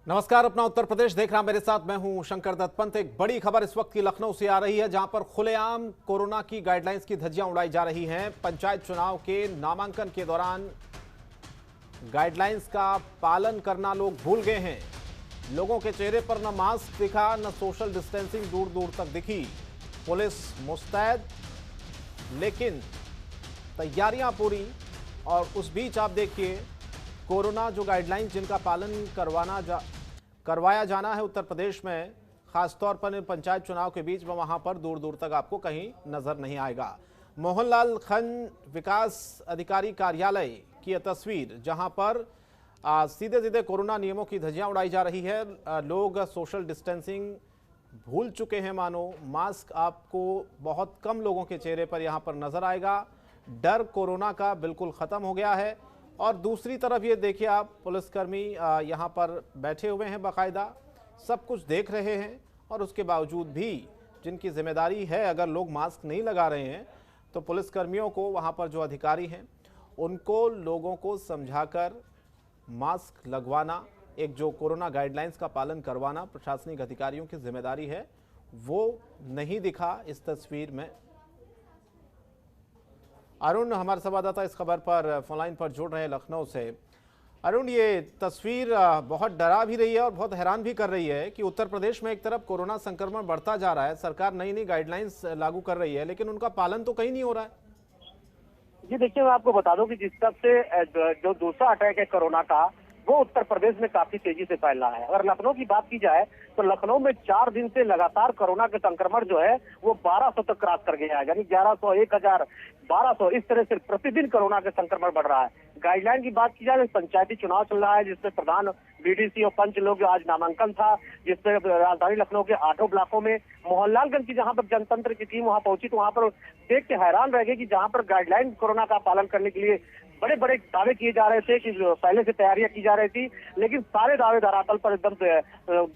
नमस्कार, अपना उत्तर प्रदेश देख रहा मेरे साथ मैं हूं शंकर दत्त पंत। एक बड़ी खबर इस वक्त की लखनऊ से आ रही है, जहां पर खुलेआम कोरोना की गाइडलाइंस की धज्जियां उड़ाई जा रही हैं। पंचायत चुनाव के नामांकन के दौरान गाइडलाइंस का पालन करना लोग भूल गए हैं। लोगों के चेहरे पर न मास्क दिखा, न सोशल डिस्टेंसिंग दूर दूर तक दिखी। पुलिस मुस्तैद, लेकिन तैयारियां पूरी। और उस बीच आप देखिए, कोरोना जो गाइडलाइंस जिनका पालन करवाया जाना है उत्तर प्रदेश में, खासतौर पर पंचायत चुनाव के बीच में, वहां पर दूर दूर तक आपको कहीं नजर नहीं आएगा। मोहनलाल खंड विकास अधिकारी कार्यालय की यह तस्वीर, जहां पर सीधे सीधे कोरोना नियमों की धज्जियां उड़ाई जा रही है। लोग सोशल डिस्टेंसिंग भूल चुके हैं मानो। मास्क आपको बहुत कम लोगों के चेहरे पर यहां पर नजर आएगा। डर कोरोना का बिल्कुल खत्म हो गया है। और दूसरी तरफ ये देखिए आप, पुलिसकर्मी यहाँ पर बैठे हुए हैं, बाकायदा सब कुछ देख रहे हैं। और उसके बावजूद भी जिनकी जिम्मेदारी है, अगर लोग मास्क नहीं लगा रहे हैं तो पुलिसकर्मियों को, वहाँ पर जो अधिकारी हैं, उनको लोगों को समझाकर मास्क लगवाना, एक जो कोरोना गाइडलाइंस का पालन करवाना प्रशासनिक अधिकारियों की जिम्मेदारी है, वो नहीं दिखा इस तस्वीर में। अरुण हमारे संवाददाता इस खबर पर फोनलाइन पर जुड़ रहे हैं लखनऊ से। अरुण, ये तस्वीर बहुत डरा भी रही है और बहुत हैरान भी कर रही है कि उत्तर प्रदेश में एक तरफ कोरोना संक्रमण बढ़ता जा रहा है, सरकार नई नई गाइडलाइंस लागू कर रही है, लेकिन उनका पालन तो कहीं नहीं हो रहा है। जी देखिए, मैं आपको बता दूं कि जिस तरह से जो दूसरा अटैक है कोरोना का, वो उत्तर प्रदेश में काफी तेजी से फैल रहा है। अगर लखनऊ की बात की जाए तो लखनऊ में 4 दिन से लगातार कोरोना के संक्रमण जो है वो 1200 तक क्रॉस कर गया है। यानी 1100, 1000, 1200 इस तरह से प्रतिदिन कोरोना का संक्रमण बढ़ रहा है। गाइडलाइन की बात की जाए तो पंचायती चुनाव चल रहा है, जिसमें प्रधान बीडीसी और पंच लोग आज नामांकन था, जिसमें राजधानी लखनऊ के 8 ब्लॉकों में मोहनलालगंज की जहां पर जनतंत्र की टीम वहां पहुंची तो वहां पर देख के हैरान रह गए कि जहां पर गाइडलाइन कोरोना का पालन करने के लिए बड़े बड़े दावे किए जा रहे थे कि पहले से तैयारियां की जा रही थी, लेकिन सारे दावे धरातल पर एकदम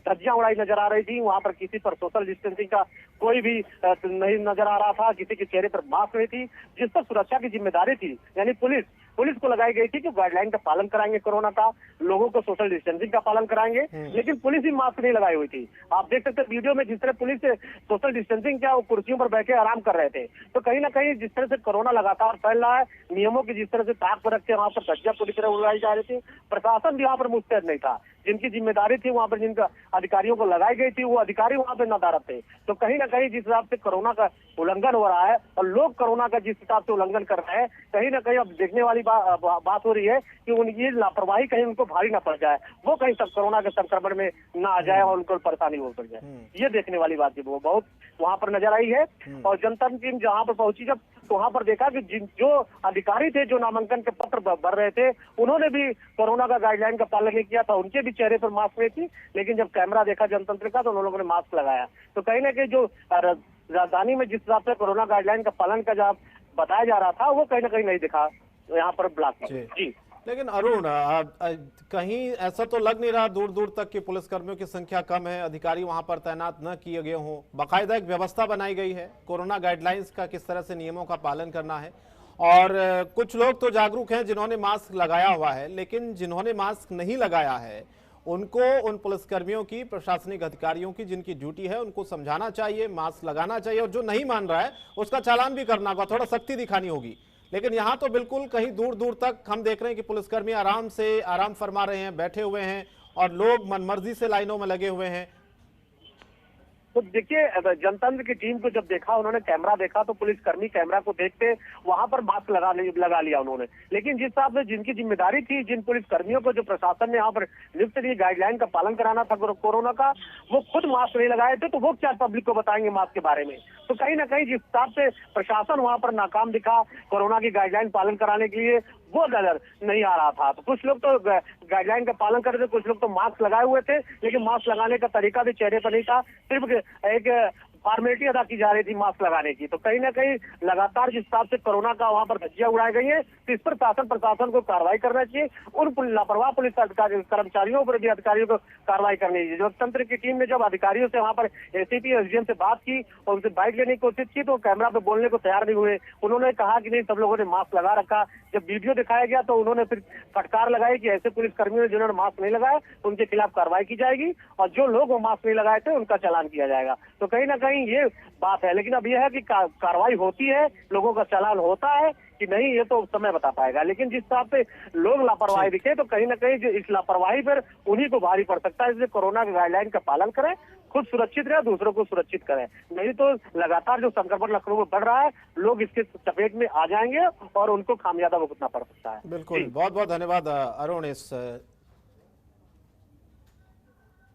धज्जियां उड़ाई नजर आ रही थी। वहां पर किसी पर सोशल डिस्टेंसिंग का कोई भी नहीं नजर आ रहा था, किसी के चेहरे पर मास्क नहीं थी। जिस पर सुरक्षा की जिम्मेदारी थी, यानी पुलिस को लगाई गई थी कि गाइडलाइन का पालन कराएंगे, कोरोना का, लोगों को सोशल डिस्टेंसिंग का पालन कराएंगे, लेकिन पुलिस ही मास्क नहीं लगाई हुई थी। आप देख सकते हैं वीडियो में, जिस तरह पुलिस सोशल डिस्टेंसिंग क्या, वो कुर्सियों पर बैठे आराम कर रहे थे। तो कहीं ना कहीं जिस तरह से कोरोना लगातार फैल रहा है, नियमों की जिस तरह से ताक पर रख के वहां पर धज्जियां पूरी तरह उड़ाई जा रही थी, प्रशासन भी वहां पर मुस्तैद नहीं था। जिनकी जिम्मेदारी थी वहां पर, जिनका अधिकारियों को लगाई गई थी, वो अधिकारी वहां पर नदारत थे। तो कहीं ना कहीं जिस हिसाब से कोरोना का उल्लंघन हो रहा है और लोग कोरोना का जिस हिसाब से उल्लंघन कर रहे हैं, कहीं ना कहीं अब देखने वाली बात हो रही है कि उनकी लापरवाही कहीं उनको भारी ना पड़ जाए, वो कहीं सब कोरोना के संक्रमण में ना आ जाए और उनको परेशानी हो पड़ जाए। ये देखने वाली बात वो बहुत वहां पर नजर आई है। और जनता टीम जहां पर पहुंची, जब तो वहां पर देखा कि जो अधिकारी थे, जो नामांकन के पत्र भर रहे थे, उन्होंने भी कोरोना का गाइडलाइन का पालन नहीं किया था। उनके भी चेहरे पर मास्क नहीं थी, लेकिन जब कैमरा देखा जनतंत्र का तो उन लोगों ने मास्क लगाया। तो कहीं ना कहीं जो राजधानी में जिस हिसाब से कोरोना गाइडलाइन का पालन का जब बताया जा रहा था, वो कहीं ना कहीं नहीं दिखा यहाँ पर ब्लॉक में। जी लेकिन अरुण, कहीं ऐसा तो लग नहीं रहा दूर दूर तक कि पुलिसकर्मियों की संख्या कम है, अधिकारी वहां पर तैनात न किए गए हों। बाकायदा एक व्यवस्था बनाई गई है कोरोना गाइडलाइंस का, किस तरह से नियमों का पालन करना है। और कुछ लोग तो जागरूक हैं जिन्होंने मास्क लगाया हुआ है, लेकिन जिन्होंने मास्क नहीं लगाया है उनको, उन पुलिसकर्मियों की, प्रशासनिक अधिकारियों की जिनकी ड्यूटी है, उनको समझाना चाहिए, मास्क लगाना चाहिए। और जो नहीं मान रहा है उसका चालान भी करना होगा, थोड़ा सख्ती दिखानी होगी। लेकिन यहाँ तो बिल्कुल कहीं दूर दूर तक हम देख रहे हैं कि पुलिसकर्मी आराम फरमा रहे हैं, बैठे हुए हैं, और लोग मनमर्जी से लाइनों में लगे हुए हैं। तो देखिए, जनतंत्र की टीम को जब देखा, उन्होंने कैमरा देखा, तो पुलिसकर्मी कैमरा को देखते वहां पर मास्क लगा लिया उन्होंने। लेकिन जिस हिसाब से जिनकी जिम्मेदारी थी, जिन पुलिसकर्मियों को जो प्रशासन ने यहाँ पर नियुक्त की गाइडलाइन का पालन कराना था कोरोना का, वो खुद मास्क नहीं लगाए थे, तो वो क्या पब्लिक को बताएंगे मास्क के बारे में। तो कहीं ना कहीं जिस हिसाब से प्रशासन वहां पर नाकाम दिखा कोरोना की गाइडलाइन पालन कराने के लिए, वो नजर नहीं आ रहा था। तो कुछ लोग तो गाइडलाइन का पालन कर रहे थे, कुछ लोग तो मास्क लगाए हुए थे, लेकिन मास्क लगाने का तरीका भी चेहरे पर नहीं था। सिर्फ एक फॉर्मेलिटी अदा की जा रही थी मास्क लगाने की। तो कहीं ना कहीं लगातार जिस हिसाब से कोरोना का वहां पर धज्जियां उड़ाई गई है, तो इस पर प्रशासन को कार्रवाई करना चाहिए। उन लापरवाह पुलिस कर्मचारियों पर भी अधिकारियों को कार्रवाई करनी चाहिए। लोकतंत्र की टीम ने जब अधिकारियों से वहां पर एसीपी एसडीएम से बात की और उनसे बाइट लेने की कोशिश की, तो कैमरा पे बोलने को तैयार नहीं हुए। उन्होंने कहा कि नहीं, सब लोगों ने मास्क लगा रखा। जब वीडियो दिखाया गया तो उन्होंने फिर फटकार लगाई कि ऐसे पुलिस कर्मियों ने जिन्होंने मास्क नहीं लगाया उनके खिलाफ कार्रवाई की जाएगी, और जो लोग वो मास्क नहीं लगाए थे उनका चालान किया जाएगा। तो कहीं ना कहीं ये बात है, लेकिन अब यह है कि कार्रवाई होती है, लोगों का चालान होता है कि नहीं, ये तो समय बता पाएगा। लेकिन जिस हिसाब से लोग लापरवाही दिखे, तो कहीं ना कहीं जो इस लापरवाही पर उन्हीं को भारी पड़ सकता है। इसलिए कोरोना के गाइडलाइन का पालन करें, खुद सुरक्षित रहे, दूसरों को सुरक्षित करें। नहीं तो लगातार जो संक्रमण लखनऊ में बढ़ रहा है, लोग इसके चपेट में आ जाएंगे और उनको खामियाजा भुगतना पड़ सकता है। बिल्कुल, बहुत बहुत धन्यवाद अरुण इस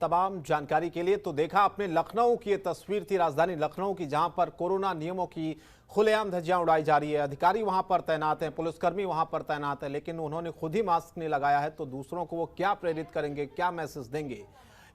तमाम जानकारी के लिए। तो देखा आपने, लखनऊ की ये तस्वीर थी, राजधानी लखनऊ की, जहां पर कोरोना नियमों की खुलेआम धज्जियां उड़ाई जा रही है। अधिकारी वहां पर तैनात हैं, पुलिसकर्मी वहां पर तैनात हैं, लेकिन उन्होंने खुद ही मास्क नहीं लगाया है, तो दूसरों को वो क्या प्रेरित करेंगे, क्या मैसेज देंगे।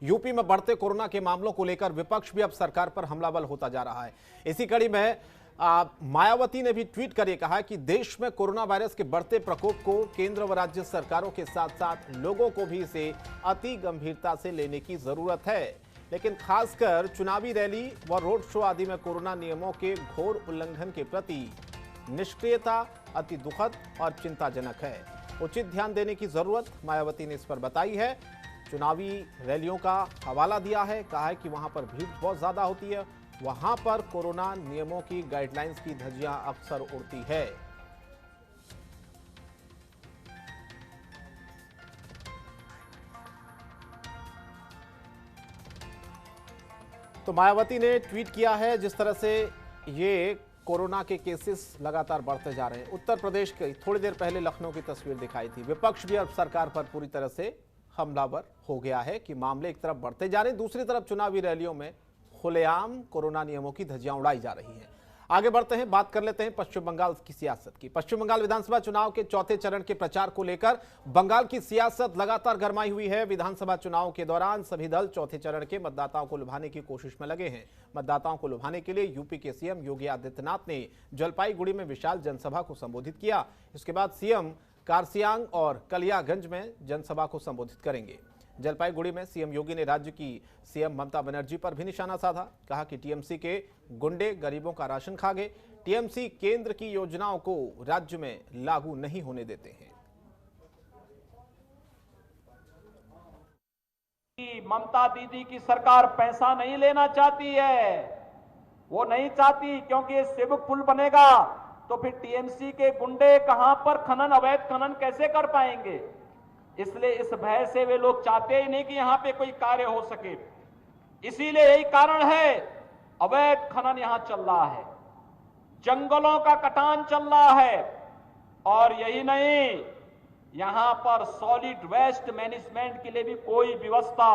यूपी में बढ़ते कोरोना के मामलों को लेकर विपक्ष भी अब सरकार पर हमलावर होता जा रहा है। इसी कड़ी में मायावती ने भी ट्वीट कर कहा कि देश में कोरोना वायरस के बढ़ते प्रकोप को केंद्र व राज्य सरकारों के साथ साथ लोगों को भी इसे अति गंभीरता से लेने की जरूरत है। लेकिन खासकर चुनावी रैली व रोड शो आदि में कोरोना नियमों के घोर उल्लंघन के प्रति निष्क्रियता अति दुखद और चिंताजनक है। उचित ध्यान देने की जरूरत मायावती ने इस पर बताई है। चुनावी रैलियों का हवाला दिया है, कहा है कि वहां पर भीड़ बहुत ज्यादा होती है, वहां पर कोरोना नियमों की गाइडलाइंस की धज्जियां अक्सर उड़ती है। तो मायावती ने ट्वीट किया है, जिस तरह से ये कोरोना के केसेस लगातार बढ़ते जा रहे हैं। उत्तर प्रदेश के थोड़ी देर पहले लखनऊ की तस्वीर दिखाई थी। विपक्ष भी अब सरकार पर पूरी तरह से हमलावर हो गया है कि मामले एक तरफ बढ़ते जा रहे हैं, दूसरी तरफ चुनावी रैलियों में खुलेआम कोरोना नियमों की धज्जियां उड़ाई जा रही हैं। आगे बढ़ते हैं, बात कर लेते हैं पश्चिम बंगाल की सियासत की। पश्चिम बंगाल विधानसभा चुनाव के चौथे चरण के प्रचार को लेकर बंगाल की सियासत लगातार गरमाई हुई है। विधानसभा चुनाव के दौरान सभी दल चौथे चरण के मतदाताओं को लुभाने की कोशिश में लगे हैं। मतदाताओं को लुभाने के लिए यूपी के सीएम योगी आदित्यनाथ ने जलपाईगुड़ी में विशाल जनसभा को संबोधित किया। इसके बाद सीएम कारसियांग और कलियागंज में जनसभा को संबोधित करेंगे। जलपाईगुड़ी में सीएम योगी ने राज्य की सीएम ममता बनर्जी पर भी निशाना साधा। कहा कि टीएमसी के गुंडे गरीबों का राशन खा गए। टीएमसी केंद्र की योजनाओं को राज्य में लागू नहीं होने देते हैं। ममता दीदी की सरकार पैसा नहीं लेना चाहती है, वो नहीं चाहती, क्योंकि ये सिविक पुल बनेगा तो फिर टीएमसी के गुंडे कहां पर खनन, अवैध खनन कैसे कर पाएंगे। इसलिए इस भय से वे लोग चाहते ही नहीं कि यहां पे कोई कार्य हो सके। इसीलिए यही कारण है अवैध खनन यहां चल रहा है, जंगलों का कटान चल रहा है, और यही नहीं, यहां पर सॉलिड वेस्ट मैनेजमेंट के लिए भी कोई व्यवस्था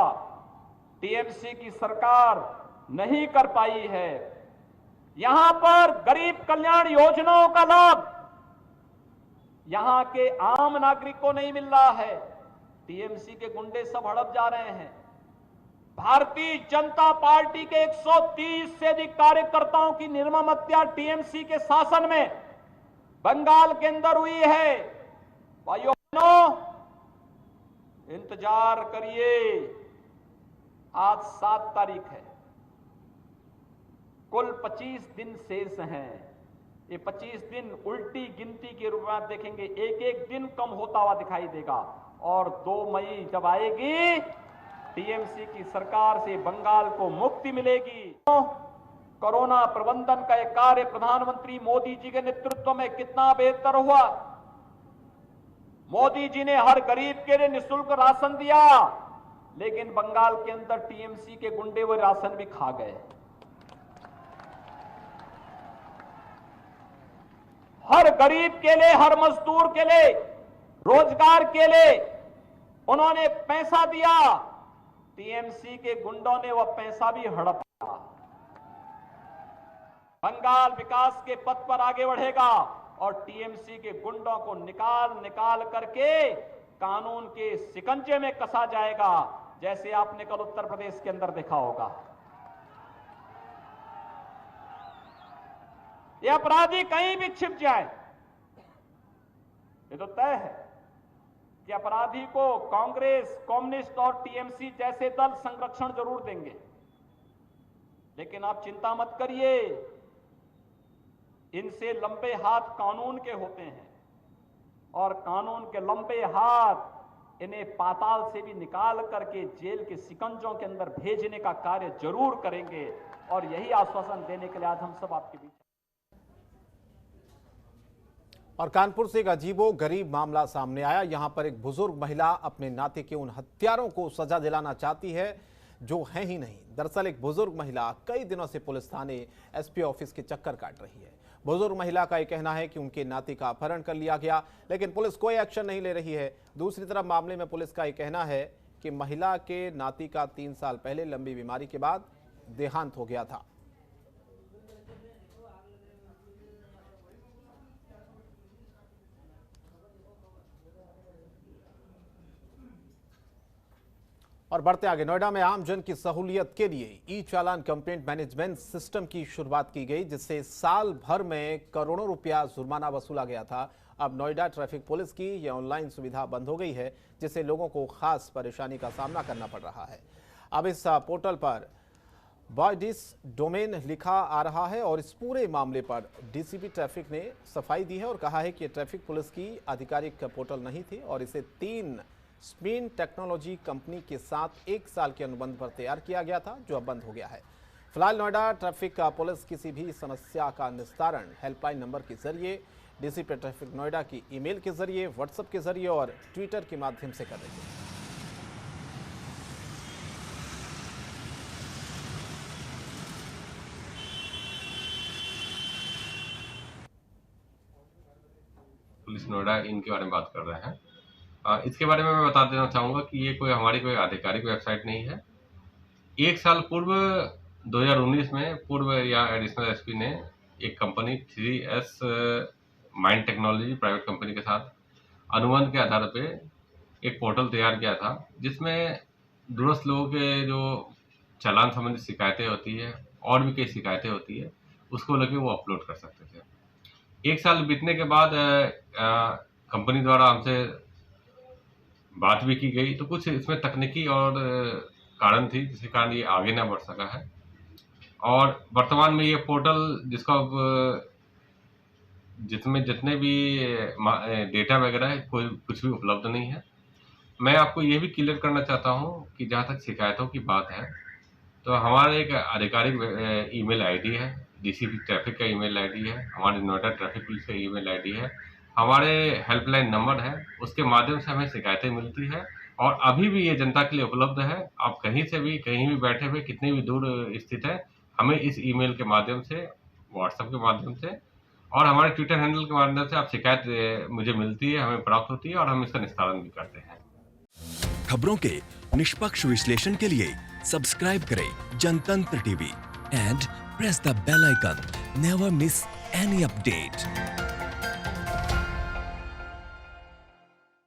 टीएमसी की सरकार नहीं कर पाई है। यहां पर गरीब कल्याण योजनाओं का लाभ यहां के आम नागरिक को नहीं मिल रहा है। टीएमसी के गुंडे सब हड़प जा रहे हैं। भारतीय जनता पार्टी के 130 से अधिक कार्यकर्ताओं की निर्मम हत्या टीएमसी के शासन में बंगाल के अंदर हुई है। भाइयों बहनों, इंतजार करिए, आज 7 तारीख है, कुल 25 दिन शेष हैं। ये 25 दिन उल्टी गिनती के रूप में आप देखेंगे, एक एक दिन कम होता हुआ दिखाई देगा, और 2 मई जब आएगी टीएमसी की सरकार से बंगाल को मुक्ति मिलेगी। कोरोना प्रबंधन का एक कार्य प्रधानमंत्री मोदी जी के नेतृत्व में कितना बेहतर हुआ। मोदी जी ने हर गरीब के लिए निःशुल्क राशन दिया, लेकिन बंगाल के अंदर टीएमसी के गुंडे वो राशन भी खा गए। हर गरीब के लिए, हर मजदूर के लिए, रोजगार के लिए उन्होंने पैसा दिया, टीएमसी के गुंडों ने वह पैसा भी हड़प लिया। बंगाल विकास के पथ पर आगे बढ़ेगा और टीएमसी के गुंडों को निकाल करके कानून के शिकंजे में कसा जाएगा, जैसे आपने कल उत्तर प्रदेश के अंदर देखा होगा। ये अपराधी कहीं भी छिप जाए, ये तो तय है कि अपराधी को कांग्रेस, कम्युनिस्ट और टीएमसी जैसे दल संरक्षण जरूर देंगे। लेकिन आप चिंता मत करिए, इनसे लंबे हाथ कानून के होते हैं और कानून के लंबे हाथ इन्हें पाताल से भी निकाल करके जेल के शिकंजों के अंदर भेजने का कार्य जरूर करेंगे। और यही आश्वासन देने के लिए आज हम सब आपके बीच। और कानपुर से एक अजीबो-गरीब मामला सामने आया। यहां पर एक बुजुर्ग महिला अपने नाते के उन हत्यारों को सजा दिलाना चाहती है जो हैं ही नहीं। दरअसल एक बुजुर्ग महिला कई दिनों से पुलिस थाने एसपी ऑफिस के चक्कर काट रही है। बुजुर्ग महिला का यह कहना है कि उनके नाते का अपहरण कर लिया गया, लेकिन पुलिस कोई एक्शन नहीं ले रही है। दूसरी तरफ मामले में पुलिस का यह कहना है कि महिला के नाती का 3 साल पहले लंबी बीमारी के बाद देहांत हो गया था। और बढ़ते आगे, नोएडा में आम जन की सहूलियत के लिए ई चालान कंप्लेंट मैनेजमेंट सिस्टम की शुरुआत की गई, जिससे साल भर में करोड़ों रुपया जुर्माना वसूला गया था। अब नोएडा ट्रैफिक पुलिस की यह ऑनलाइन सुविधा बंद हो गई है, जिससे लोगों को खास परेशानी का सामना करना पड़ रहा है। अब इस पोर्टल पर बॉयडिस डोमेन लिखा आ रहा है और इस पूरे मामले पर डीसीपी ट्रैफिक ने सफाई दी है और कहा है कि ट्रैफिक पुलिस की आधिकारिक पोर्टल नहीं थी और इसे 3 स्पिन टेक्नोलॉजी कंपनी के साथ 1 साल के अनुबंध पर तैयार किया गया था, जो अब बंद हो गया है। फिलहाल नोएडा ट्रैफिक पुलिस किसी भी समस्या का निस्तारण हेल्पलाइन नंबर के जरिए, डीसीपी ट्रैफिक नोएडा की ईमेल के जरिए, व्हाट्सएप के जरिए और ट्विटर के माध्यम से कर रही है। पुलिस नोएडा इनके बारे में बात कर रहे हैं। इसके बारे में मैं बता देना चाहूँगा कि ये हमारी कोई आधिकारिक वेबसाइट नहीं है। 1 साल पूर्व 2019 में पूर्व या एडिशनल एसपी ने एक company 3S mind technology private company के साथ अनुबंध के आधार पे एक पोर्टल तैयार किया था, जिसमें दूरस्थ लोगों के जो चालान संबंधित शिकायतें होती है और भी कई शिकायतें होती है, उसको लेके वो अपलोड कर सकते थे। 1 साल बीतने के बाद कंपनी द्वारा हमसे बात भी की गई, तो कुछ इसमें तकनीकी और कारण थी जिसके कारण ये आगे ना बढ़ सका है। और वर्तमान में ये पोर्टल जिसका जिसमें जितने भी डेटा वगैरह है कोई कुछ भी उपलब्ध नहीं है। मैं आपको ये भी क्लियर करना चाहता हूँ कि जहाँ तक शिकायतों की बात है, तो हमारा एक आधिकारिक ईमेल आईडी है, डीसीपी ट्रैफिक का ईमेल आईडी है, हमारे नोएडा ट्रैफिक पुलिस का ईमेल आईडी है, हमारे हेल्पलाइन नंबर है, उसके माध्यम से हमें शिकायतें मिलती है और अभी भी ये जनता के लिए उपलब्ध है। आप कहीं से भी कहीं भी बैठे हुए कितनी भी दूर स्थित है, हमें इस ईमेल के माध्यम से, व्हाट्सएप के माध्यम से और हमारे ट्विटर हैंडल के माध्यम से आप शिकायत मुझे मिलती है, हमें प्राप्त होती है और हम इसका निस्तारण भी करते हैं। खबरों के निष्पक्ष विश्लेषण के लिए सब्सक्राइब करें Jantantra TV and press the bell icon. Never miss any update.